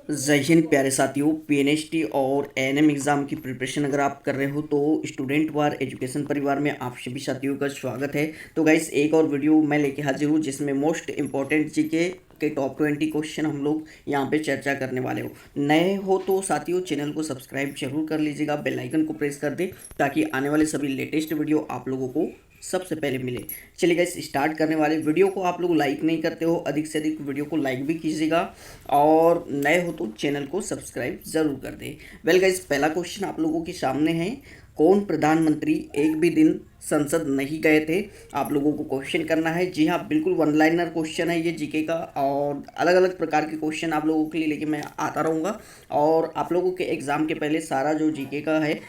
जय हिंद प्यारे साथियों। पीएनएसटी और एएनएम एग्ज़ाम की प्रिपरेशन अगर आप कर रहे हो तो स्टूडेंट वार एजुकेशन परिवार में आप सभी साथियों का स्वागत है। तो गाइस एक और वीडियो मैं लेके हाजिर हूँ जिसमें मोस्ट इंपॉर्टेंट जीके के टॉप 20 क्वेश्चन हम लोग यहाँ पे चर्चा करने वाले हो। नए हो तो साथियों चैनल को सब्सक्राइब जरूर कर लीजिएगा, बेल आइकन को प्रेस कर दे ताकि आने वाले सभी लेटेस्ट वीडियो आप लोगों को सबसे पहले मिले। चलिए गाइस स्टार्ट करने वाले। वीडियो को आप लोग लाइक नहीं करते हो, अधिक से अधिक वीडियो को लाइक भी कीजिएगा और नए हो तो चैनल को सब्सक्राइब जरूर कर दें। वेल गाइस पहला क्वेश्चन आप लोगों के सामने है, कौन प्रधानमंत्री एक भी दिन संसद नहीं गए थे? आप लोगों को क्वेश्चन करना है। जी हाँ, बिल्कुल वन लाइनर क्वेश्चन है ये जीके का और अलग अलग प्रकार के क्वेश्चन आप लोगों के लिए लेके मैं आता रहूँगा और आप लोगों के एग्ज़ाम के पहले सारा जो जीके का है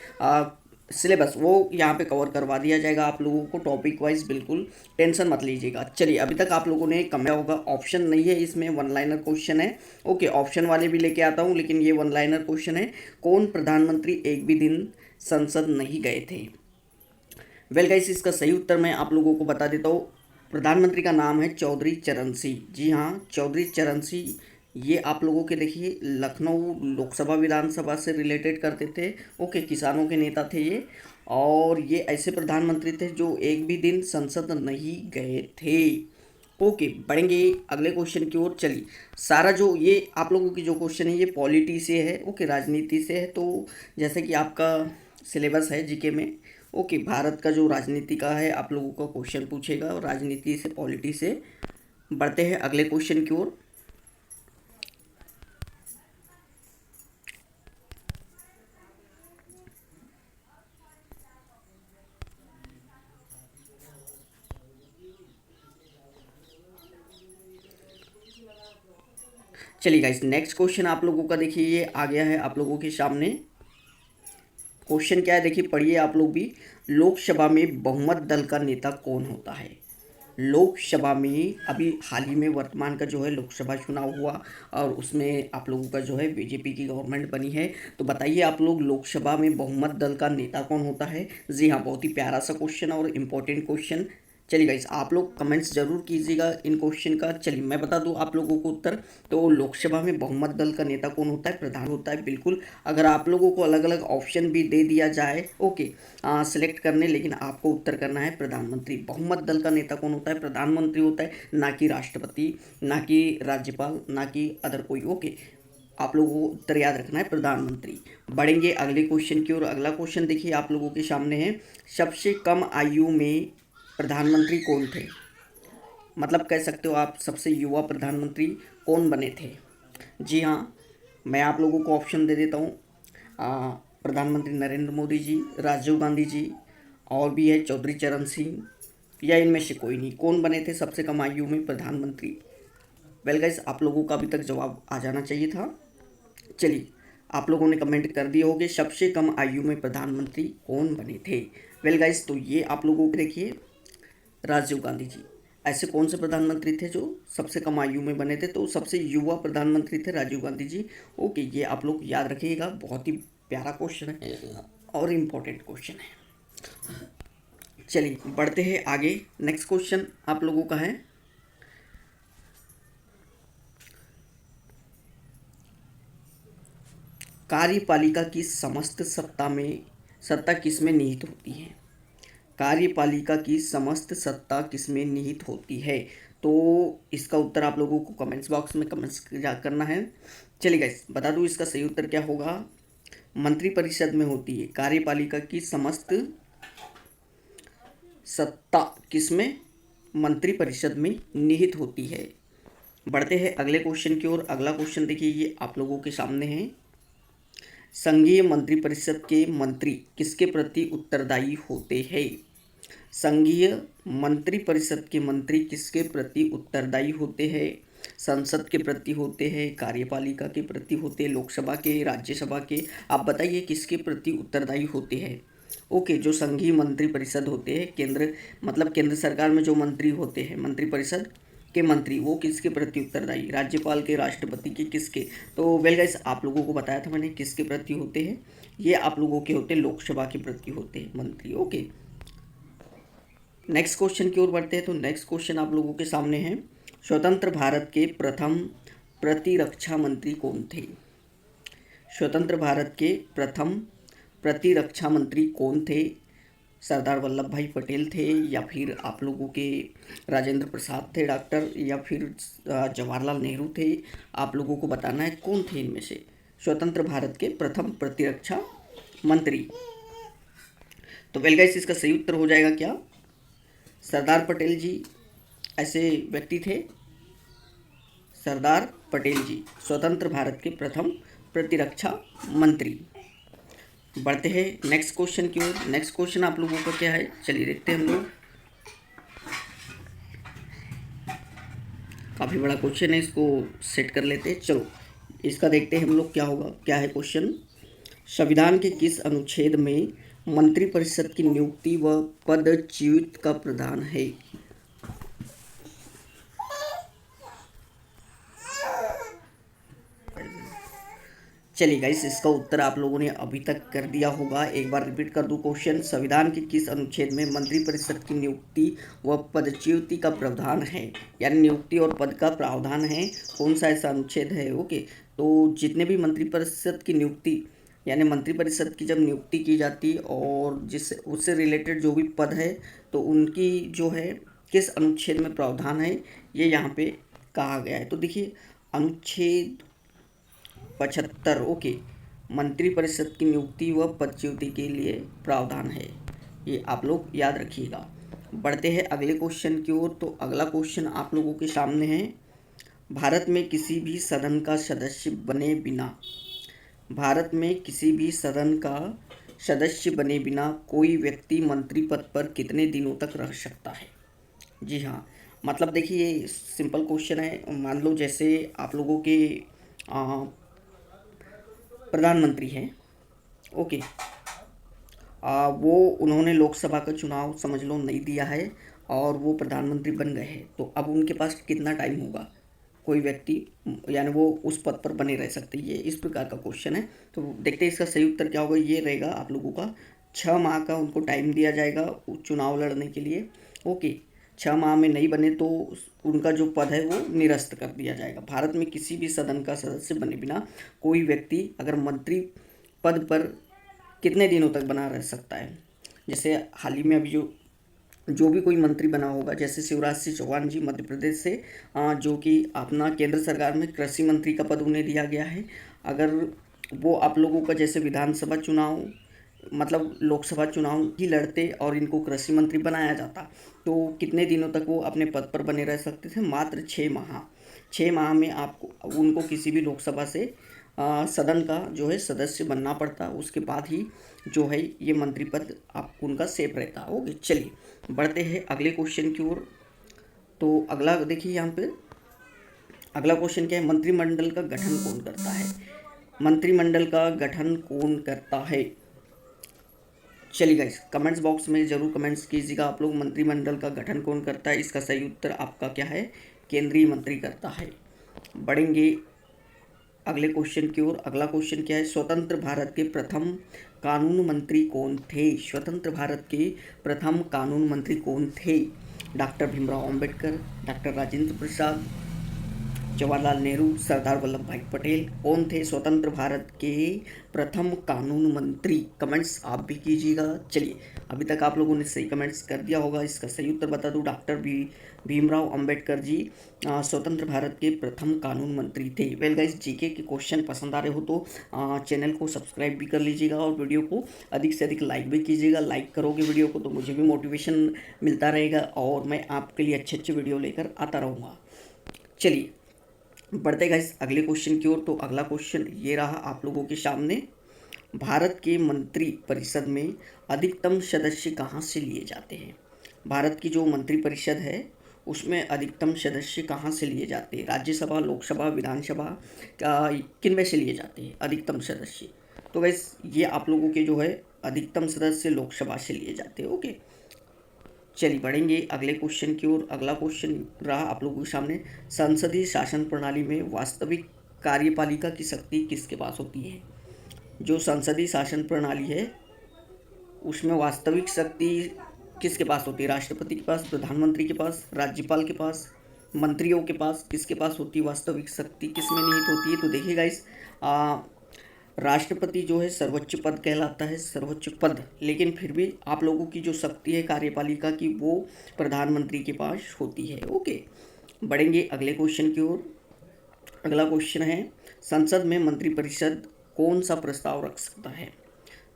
सिलेबस वो यहाँ पे कवर करवा दिया जाएगा आप लोगों को टॉपिक वाइज। बिल्कुल टेंशन मत लीजिएगा। चलिए अभी तक आप लोगों ने कमेंट होगा, ऑप्शन नहीं है इसमें, वन लाइनर क्वेश्चन है। ओके ऑप्शन वाले भी लेके आता हूँ लेकिन ये वन लाइनर क्वेश्चन है। कौन प्रधानमंत्री एक भी दिन संसद नहीं गए थे? वेल गाइस इसका सही उत्तर मैं आप लोगों को बता देता हूँ। प्रधानमंत्री का नाम है चौधरी चरण सिंह। जी हाँ, चौधरी चरण सिंह। ये आप लोगों के देखिए लखनऊ लोकसभा विधानसभा से रिलेटेड करते थे। ओके, किसानों के नेता थे ये और ये ऐसे प्रधानमंत्री थे जो एक भी दिन संसद नहीं गए थे। ओके बढ़ेंगे अगले क्वेश्चन की ओर। चलिए सारा जो ये आप लोगों की जो क्वेश्चन है ये पॉलिटी से है। ओके, राजनीति से है। तो जैसे कि आपका सिलेबस है जीके में, ओके भारत का जो राजनीति का है आप लोगों का क्वेश्चन पूछेगा और राजनीति से पॉलिटी से। बढ़ते हैं अगले क्वेश्चन की ओर। चलिए गाइस नेक्स्ट क्वेश्चन आप लोगों का देखिए ये आ गया है आप लोगों के सामने। क्वेश्चन क्या है देखिए, पढ़िए आप लोग भी। लोकसभा में बहुमत दल का नेता कौन होता है? लोकसभा में अभी हाल ही में वर्तमान का जो है लोकसभा चुनाव हुआ और उसमें आप लोगों का जो है बीजेपी की गवर्नमेंट बनी है। तो बताइए आप लोग लोकसभा में बहुमत दल का नेता कौन होता है? जी हाँ, बहुत ही प्यारा सा क्वेश्चन और इम्पोर्टेंट क्वेश्चन। चलिए गाइस आप लोग कमेंट्स जरूर कीजिएगा इन क्वेश्चन का। चलिए मैं बता दूं आप लोगों को उत्तर। तो लोकसभा में बहुमत दल का नेता कौन होता है? प्रधान होता है। बिल्कुल, अगर आप लोगों को अलग अलग ऑप्शन भी दे दिया जाए ओके सिलेक्ट करने, लेकिन आपको उत्तर करना है प्रधानमंत्री। बहुमत दल का नेता कौन होता है? प्रधानमंत्री होता है, ना कि राष्ट्रपति, ना कि राज्यपाल, ना कि अदर कोई। ओके आप लोगों को उत्तर याद रखना है प्रधानमंत्री। बढ़ेंगे अगले क्वेश्चन की ओर। अगला क्वेश्चन देखिए आप लोगों के सामने है, सबसे कम आयु में प्रधानमंत्री कौन थे? मतलब कह सकते हो आप सबसे युवा प्रधानमंत्री कौन बने थे? जी हाँ, मैं आप लोगों को ऑप्शन दे देता हूँ। प्रधानमंत्री नरेंद्र मोदी जी, राजीव गांधी जी, और भी है चौधरी चरण सिंह, या इनमें से कोई नहीं। कौन बने थे सबसे कम आयु में प्रधानमंत्री? वेल गाइस आप लोगों का अभी तक जवाब आ जाना चाहिए था। चलिए आप लोगों ने कमेंट कर दिए होंगे सबसे कम आयु में प्रधानमंत्री कौन बने थे। वेल गाइस तो ये आप लोगों को देखिए राजीव गांधी जी। ऐसे कौन से प्रधानमंत्री थे जो सबसे कम आयु में बने थे? तो सबसे युवा प्रधानमंत्री थे राजीव गांधी जी। ओके ये आप लोग याद रखिएगा, बहुत ही प्यारा क्वेश्चन है और इम्पोर्टेंट क्वेश्चन है। चलिए बढ़ते हैं आगे। नेक्स्ट क्वेश्चन आप लोगों का है, कार्यपालिका की समस्त सत्ता किसमें निहित होती है? कार्यपालिका की समस्त सत्ता किसमें निहित होती है? तो इसका उत्तर आप लोगों को कमेंट्स बॉक्स में कमेंट्स करना है। चलिए गाइस बता दूं इसका सही उत्तर क्या होगा। मंत्रिपरिषद में होती है कार्यपालिका की समस्त सत्ता, किसमें? मंत्रिपरिषद में निहित होती है। बढ़ते हैं अगले क्वेश्चन की ओर। अगला क्वेश्चन देखिए ये आप लोगों के सामने है, संघीय मंत्रिपरिषद के मंत्री किसके प्रति उत्तरदायी होते हैं? संघीय मंत्रिपरिषद के मंत्री किसके प्रति उत्तरदायी होते हैं? संसद के प्रति होते हैं, कार्यपालिका के प्रति होते हैं, लोकसभा के, राज्यसभा के? आप बताइए किसके प्रति उत्तरदायी होते हैं? ओके जो संघीय मंत्रिपरिषद होते हैं, केंद्र मतलब केंद्र सरकार में जो मंत्री होते हैं मंत्रिपरिषद के मंत्री, वो किसके प्रति उत्तरदायी? राज्यपाल के, राष्ट्रपति के, किसके? तो वेल गाइस आप लोगों को बताया था मैंने किसके प्रति होते हैं। ये आप लोगों के होते हैं लोकसभा के प्रति होते हैं मंत्री। ओके नेक्स्ट क्वेश्चन की ओर बढ़ते हैं। तो नेक्स्ट क्वेश्चन आप लोगों के सामने है, स्वतंत्र भारत के प्रथम प्रतिरक्षा मंत्री कौन थे? स्वतंत्र भारत के प्रथम प्रतिरक्षा मंत्री कौन थे? सरदार वल्लभ भाई पटेल थे, या फिर आप लोगों के राजेंद्र प्रसाद थे डॉक्टर, या फिर जवाहरलाल नेहरू थे? आप लोगों को बताना है कौन थे इनमें से स्वतंत्र भारत के प्रथम प्रतिरक्षा मंत्री। तो वेल गाइस, इसका सही उत्तर हो जाएगा क्या? सरदार पटेल जी ऐसे व्यक्ति थे। सरदार पटेल जी स्वतंत्र भारत के प्रथम प्रतिरक्षा मंत्री। बढ़ते हैं नेक्स्ट क्वेश्चन की ओर। नेक्स्ट क्वेश्चन आप लोगों का क्या है, चलिए देखते हैं हम लोग। काफ़ी बड़ा क्वेश्चन है, इसको सेट कर लेते हैं। चलो इसका देखते हैं हम लोग क्या होगा। क्या है क्वेश्चन? संविधान के किस अनुच्छेद में मंत्रिपरिषद की नियुक्ति व पदच्युत का प्रावधान है? चलिए गाइस, इसका उत्तर आप लोगों ने अभी तक कर दिया होगा। एक बार रिपीट कर दूं क्वेश्चन। संविधान के किस अनुच्छेद में मंत्रिपरिषद की नियुक्ति व पदच्युति का प्रावधान है? यानी नियुक्ति और पद का प्रावधान है, कौन सा ऐसा अनुच्छेद है? ओके, तो जितने भी मंत्रिपरिषद की नियुक्ति यानी मंत्रिपरिषद की जब नियुक्ति की जाती और जिससे उससे रिलेटेड जो भी पद है, तो उनकी जो है किस अनुच्छेद में प्रावधान है, ये यहाँ पे कहा गया है। तो देखिए अनुच्छेद 75 ओके, मंत्रिपरिषद की नियुक्ति व पदच्युति के लिए प्रावधान है, ये आप लोग याद रखिएगा। बढ़ते हैं अगले क्वेश्चन की ओर। तो अगला क्वेश्चन आप लोगों के सामने है। भारत में किसी भी सदन का सदस्य बने बिना भारत में किसी भी सदन का सदस्य बने बिना कोई व्यक्ति मंत्री पद पर कितने दिनों तक रह सकता है? जी हाँ, मतलब देखिए ये सिंपल क्वेश्चन है। मान लो जैसे आप लोगों के प्रधानमंत्री हैं, ओके, वो उन्होंने लोकसभा का चुनाव समझ लो नहीं दिया है और वो प्रधानमंत्री बन गए हैं, तो अब उनके पास कितना टाइम होगा कोई व्यक्ति, यानी वो उस पद पर बने रह सकते हैं? ये इस प्रकार का क्वेश्चन है। तो देखते हैं इसका सही उत्तर क्या होगा। ये रहेगा आप लोगों का 6 माह का उनको टाइम दिया जाएगा चुनाव लड़ने के लिए। ओके, 6 माह में नहीं बने तो उनका जो पद है वो निरस्त कर दिया जाएगा। भारत में किसी भी सदन का सदस्य बने बिना कोई व्यक्ति अगर मंत्री पद पर कितने दिनों तक बना रह सकता है? जैसे हाल ही में अभी जो भी कोई मंत्री बना होगा, जैसे शिवराज सिंह चौहान जी मध्य प्रदेश से, जो कि अपना केंद्र सरकार में कृषि मंत्री का पद उन्हें दिया गया है। अगर वो आप लोगों का जैसे विधानसभा चुनाव मतलब लोकसभा चुनाव ही लड़ते और इनको कृषि मंत्री बनाया जाता, तो कितने दिनों तक वो अपने पद पर बने रह सकते थे? मात्र 6 माह। 6 माह में आपको उनको किसी भी लोकसभा से सदन का जो है सदस्य बनना पड़ता, उसके बाद ही जो है ये मंत्री पद आप उनका सेफ रहता। ओके, चलिए बढ़ते हैं अगले क्वेश्चन की ओर। तो अगला देखिए यहाँ पे अगला क्वेश्चन क्या है? मंत्रिमंडल का गठन कौन करता है? मंत्रिमंडल का गठन कौन करता है? चलिए गाइस, कमेंट्स बॉक्स में ज़रूर कमेंट्स कीजिएगा आप लोग, मंत्रिमंडल का गठन कौन करता है? इसका सही उत्तर आपका क्या है? केंद्रीय मंत्री करता है। बढ़ेंगे अगले क्वेश्चन की ओर। अगला क्वेश्चन क्या है? स्वतंत्र भारत के प्रथम कानून मंत्री कौन थे? स्वतंत्र भारत के प्रथम कानून मंत्री कौन थे? डॉक्टर भीमराव अंबेडकर, डॉक्टर राजेंद्र प्रसाद, जवाहरलाल नेहरू, सरदार वल्लभ भाई पटेल कौन थे स्वतंत्र भारत के प्रथम कानून मंत्री? कमेंट्स आप भी कीजिएगा। चलिए, अभी तक आप लोगों ने सही कमेंट्स कर दिया होगा। इसका सही उत्तर बता दूं, डॉक्टर भीमराव अंबेडकर जी स्वतंत्र भारत के प्रथम कानून मंत्री थे। वेल गाइस, जीके के क्वेश्चन पसंद आ रहे हो तो चैनल को सब्सक्राइब भी कर लीजिएगा और वीडियो को अधिक से अधिक लाइक भी कीजिएगा। लाइक करोगे वीडियो को तो मुझे भी मोटिवेशन मिलता रहेगा और मैं आपके लिए अच्छे अच्छे वीडियो लेकर आता रहूँगा। चलिए बढ़ते गाइस अगले क्वेश्चन की ओर। तो अगला क्वेश्चन ये रहा आप लोगों के सामने। भारत के मंत्री परिषद में अधिकतम सदस्य कहाँ से लिए जाते हैं? भारत की जो मंत्री परिषद है उसमें अधिकतम सदस्य कहाँ से लिए जाते हैं? राज्यसभा, लोकसभा, विधानसभा का किन में से लिए जाते हैं अधिकतम सदस्य? तो गाइस ये आप लोगों के जो है अधिकतम सदस्य लोकसभा से लिए जाते हैं। ओके, चलिए बढ़ेंगे अगले क्वेश्चन की ओर। अगला क्वेश्चन रहा आप लोगों के सामने। संसदीय शासन प्रणाली में वास्तविक कार्यपालिका की शक्ति किसके पास होती है? जो संसदीय शासन प्रणाली है उसमें वास्तविक शक्ति किसके पास होती है? राष्ट्रपति के पास, प्रधानमंत्री के पास, राज्यपाल के पास, मंत्रियों के पास, किसके पास होती है वास्तविक शक्ति? किस में निहित होती है? तो देखिए गाइस, राष्ट्रपति जो है सर्वोच्च पद कहलाता है, सर्वोच्च पद, लेकिन फिर भी आप लोगों की जो शक्ति है कार्यपालिका की वो प्रधानमंत्री के पास होती है। ओके, बढ़ेंगे अगले क्वेश्चन की ओर। अगला क्वेश्चन है, संसद में मंत्रिपरिषद कौन सा प्रस्ताव रख सकता है?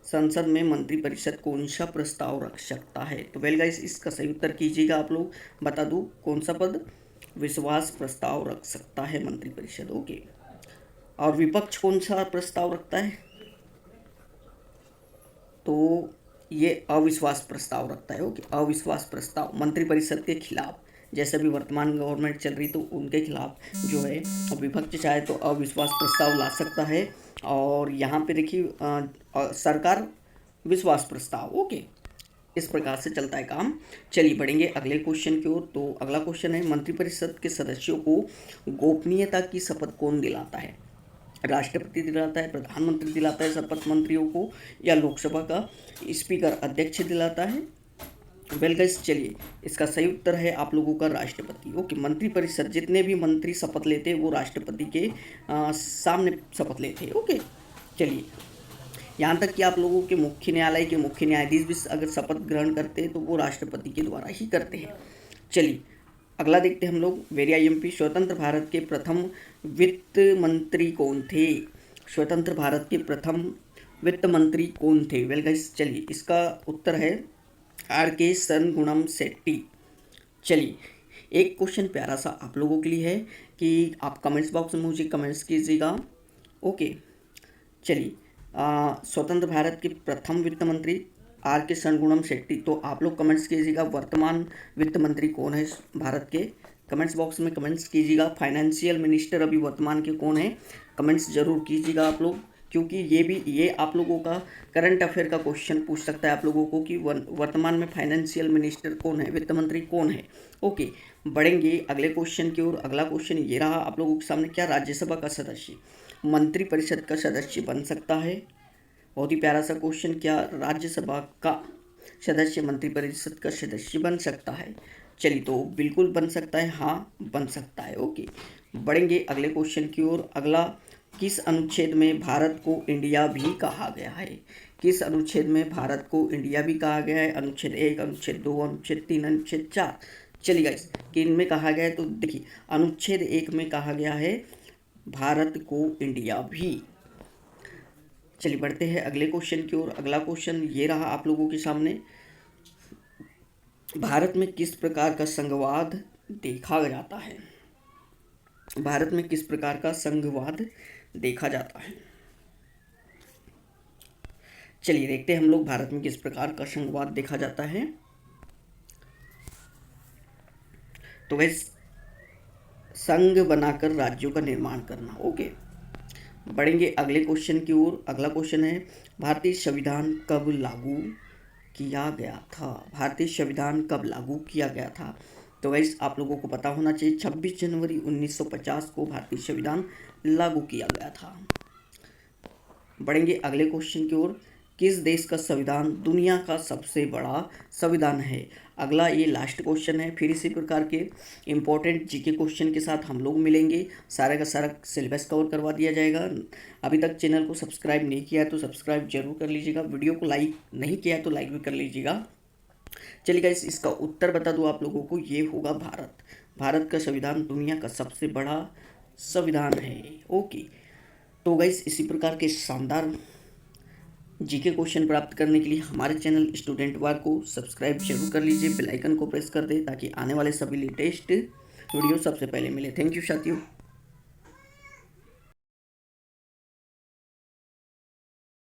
संसद में मंत्रिपरिषद कौन सा प्रस्ताव रख सकता है? तो वेल गाइस, इसका सही उत्तर कीजिएगा आप लोग। बता दूं कौन सा पद? विश्वास प्रस्ताव रख सकता है मंत्रिपरिषद। ओके, और विपक्ष कौन सा प्रस्ताव रखता है? तो ये अविश्वास प्रस्ताव रखता है। ओके, अविश्वास प्रस्ताव मंत्रिपरिषद के खिलाफ, जैसे भी वर्तमान गवर्नमेंट चल रही तो उनके खिलाफ जो है विपक्ष चाहे तो अविश्वास प्रस्ताव ला सकता है। और यहाँ पे देखिए सरकार विश्वास प्रस्ताव। ओके, इस प्रकार से चलता है काम। चलिए बढ़ेंगे अगले क्वेश्चन की ओर। तो अगला क्वेश्चन है, मंत्रिपरिषद के सदस्यों को गोपनीयता की शपथ कौन दिलाता है? राष्ट्रपति दिलाता है, प्रधानमंत्री दिलाता है शपथ मंत्रियों को, या लोकसभा का स्पीकर अध्यक्ष दिलाता है? वेल गाइस, चलिए इसका सही उत्तर है आप लोगों का राष्ट्रपति। ओके, मंत्रिपरिषद जितने भी मंत्री शपथ लेते हैं वो राष्ट्रपति के सामने शपथ लेते हैं। ओके, चलिए यहाँ तक कि आप लोगों के मुख्य न्यायालय के मुख्य न्यायाधीश भी अगर शपथ ग्रहण करते हैं तो वो राष्ट्रपति के द्वारा ही करते हैं। चलिए अगला देखते हैं हम लोग। वेरी आईएमपी, स्वतंत्र भारत के प्रथम वित्त मंत्री कौन थे? स्वतंत्र भारत के प्रथम वित्त मंत्री कौन थे? वेल गाइस, चलिए इसका उत्तर है आर.के. शरणगुणम शेट्टी। चलिए एक क्वेश्चन प्यारा सा आप लोगों के लिए है कि आप कमेंट्स बॉक्स में मुझे कमेंट्स कीजिएगा। ओके, चलिए स्वतंत्र भारत के प्रथम वित्त मंत्री आर.के. शरणगुणम शेट्टी। तो आप लोग कमेंट्स कीजिएगा वर्तमान वित्त मंत्री कौन है भारत के? कमेंट्स बॉक्स में कमेंट्स कीजिएगा। फाइनेंशियल मिनिस्टर अभी वर्तमान के कौन है? कमेंट्स जरूर कीजिएगा आप लोग, क्योंकि ये आप लोगों का करंट अफेयर का क्वेश्चन पूछ सकता है आप लोगों को कि वर्तमान में फाइनेंशियल मिनिस्टर कौन है, वित्त मंत्री कौन है। ओके, बढ़ेंगे अगले क्वेश्चन की ओर। अगला क्वेश्चन ये रहा आप लोगों के सामने, क्या राज्यसभा का सदस्य मंत्रिपरिषद का सदस्य बन सकता है? बहुत ही प्यारा सा क्वेश्चन, क्या राज्यसभा का सदस्य मंत्रिपरिषद का सदस्य बन सकता है? चलिए तो बिल्कुल बन सकता है, हाँ बन सकता है। ओके, बढ़ेंगे अगले क्वेश्चन की ओर। अगला, किस अनुच्छेद में भारत को इंडिया भी कहा गया है? किस अनुच्छेद में भारत को इंडिया भी कहा गया है? अनुच्छेद 1, अनुच्छेद 2, अनुच्छेद 3, अनुच्छेद 4। चलिए गाइस, कि इनमें कहा गया है तो देखिए अनुच्छेद 1 में कहा गया है भारत को इंडिया भी। चलिए बढ़ते हैं अगले क्वेश्चन की ओर। अगला क्वेश्चन ये रहा आप लोगों के सामने, भारत में किस प्रकार का संघवाद देखा जाता है? भारत में किस प्रकार का संघवाद देखा जाता है? चलिए देखते हैं हम लोग भारत में किस प्रकार का संघवाद देखा जाता है। तो वैसे संघ बनाकर राज्यों का निर्माण करना। ओके, बढ़ेंगे अगले क्वेश्चन की ओर। अगला क्वेश्चन है, भारतीय संविधान कब लागू किया गया था? भारतीय संविधान कब लागू किया गया था? तो गाइस आप लोगों को पता होना चाहिए 26 जनवरी 1950 को भारतीय संविधान लागू किया गया था। बढ़ेंगे अगले क्वेश्चन की ओर, किस देश का संविधान दुनिया का सबसे बड़ा संविधान है? अगला ये लास्ट क्वेश्चन है। फिर इसी प्रकार के इम्पोर्टेंट जीके क्वेश्चन के साथ हम लोग मिलेंगे। सारा का सारा सिलेबस कवर करवा दिया जाएगा। अभी तक चैनल को सब्सक्राइब नहीं किया है तो सब्सक्राइब जरूर कर लीजिएगा। वीडियो को लाइक नहीं किया है तो लाइक भी कर लीजिएगा। चलिए गाइस, इसका उत्तर बता दूं आप लोगों को, ये होगा भारत। भारत का संविधान दुनिया का सबसे बड़ा संविधान है। ओके, तो गाइस इसी प्रकार के शानदार जीके क्वेश्चन प्राप्त करने के लिए हमारे चैनल स्टूडेंट वार को सब्सक्राइब जरूर कर लीजिए, बेल आइकन को प्रेस कर दें ताकि आने वाले सभी लेटेस्ट वीडियो सबसे पहले मिले। थैंक यू साथियों।